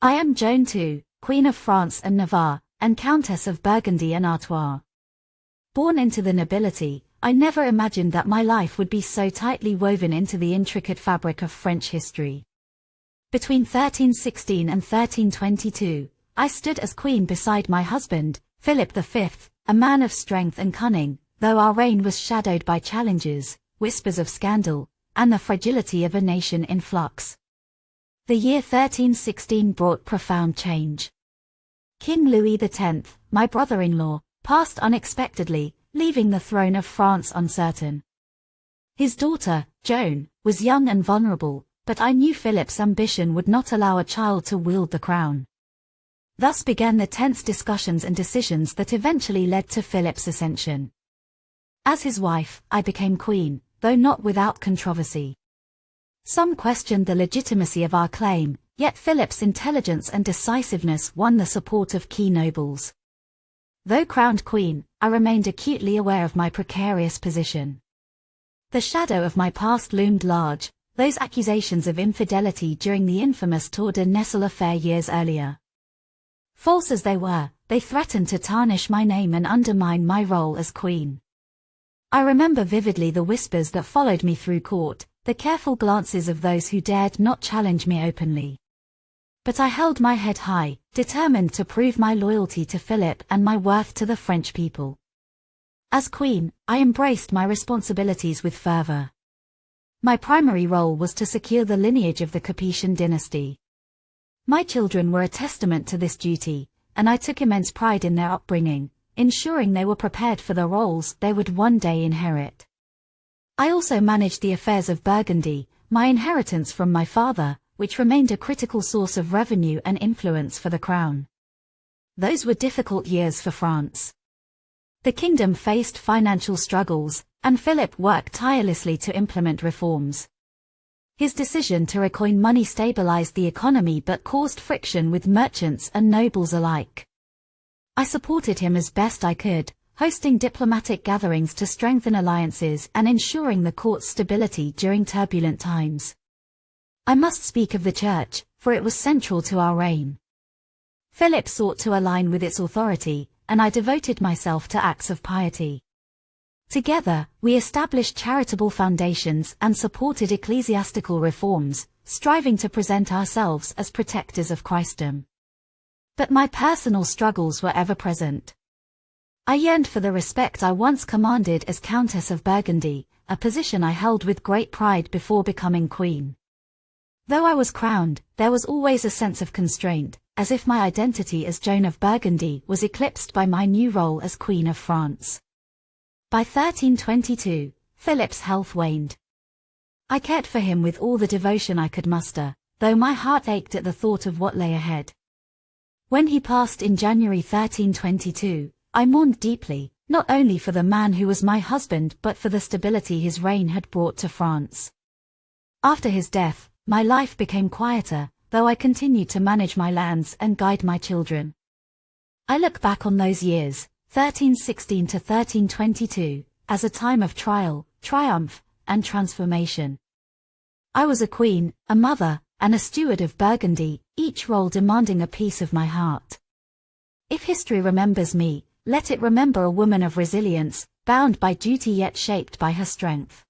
I am Joan II, Queen of France and Navarre, and Countess of Burgundy and Artois. Born into the nobility, I never imagined that my life would be so tightly woven into the intricate fabric of French history. Between 1316 and 1322, I stood as queen beside my husband, Philip V, a man of strength and cunning, though our reign was shadowed by challenges, whispers of scandal, and the fragility of a nation in flux. The year 1316 brought profound change. King Louis X, my brother-in-law, passed unexpectedly, leaving the throne of France uncertain. His daughter, Joan, was young and vulnerable, but I knew Philip's ambition would not allow a child to wield the crown. Thus began the tense discussions and decisions that eventually led to Philip's ascension. As his wife, I became queen, though not without controversy. Some questioned the legitimacy of our claim, yet Philip's intelligence and decisiveness won the support of key nobles. Though crowned queen, I remained acutely aware of my precarious position. The shadow of my past loomed large, those accusations of infidelity during the infamous Tour de Nesle affair years earlier. False as they were, they threatened to tarnish my name and undermine my role as queen. I remember vividly the whispers that followed me through court, the careful glances of those who dared not challenge me openly. But I held my head high, determined to prove my loyalty to Philip and my worth to the French people. As queen, I embraced my responsibilities with fervor. My primary role was to secure the lineage of the Capetian dynasty. My children were a testament to this duty, and I took immense pride in their upbringing, ensuring they were prepared for the roles they would one day inherit. I also managed the affairs of Burgundy, my inheritance from my father, which remained a critical source of revenue and influence for the crown. Those were difficult years for France. The kingdom faced financial struggles, and Philip worked tirelessly to implement reforms. His decision to recoin money stabilized the economy but caused friction with merchants and nobles alike. I supported him as best I could, hosting diplomatic gatherings to strengthen alliances and ensuring the court's stability during turbulent times. I must speak of the church, for it was central to our reign. Philip sought to align with its authority, and I devoted myself to acts of piety. Together, we established charitable foundations and supported ecclesiastical reforms, striving to present ourselves as protectors of Christendom. But my personal struggles were ever present. I yearned for the respect I once commanded as Countess of Burgundy, a position I held with great pride before becoming queen. Though I was crowned, there was always a sense of constraint, as if my identity as Joan of Burgundy was eclipsed by my new role as Queen of France. By 1322, Philip's health waned. I cared for him with all the devotion I could muster, though my heart ached at the thought of what lay ahead. When he passed in January 1322, I mourned deeply, not only for the man who was my husband but for the stability his reign had brought to France. After his death, my life became quieter, though I continued to manage my lands and guide my children. I look back on those years, 1316 to 1322, as a time of trial, triumph, and transformation. I was a queen, a mother, and a steward of Burgundy, each role demanding a piece of my heart. If history remembers me, let it remember a woman of resilience, bound by duty yet shaped by her strength.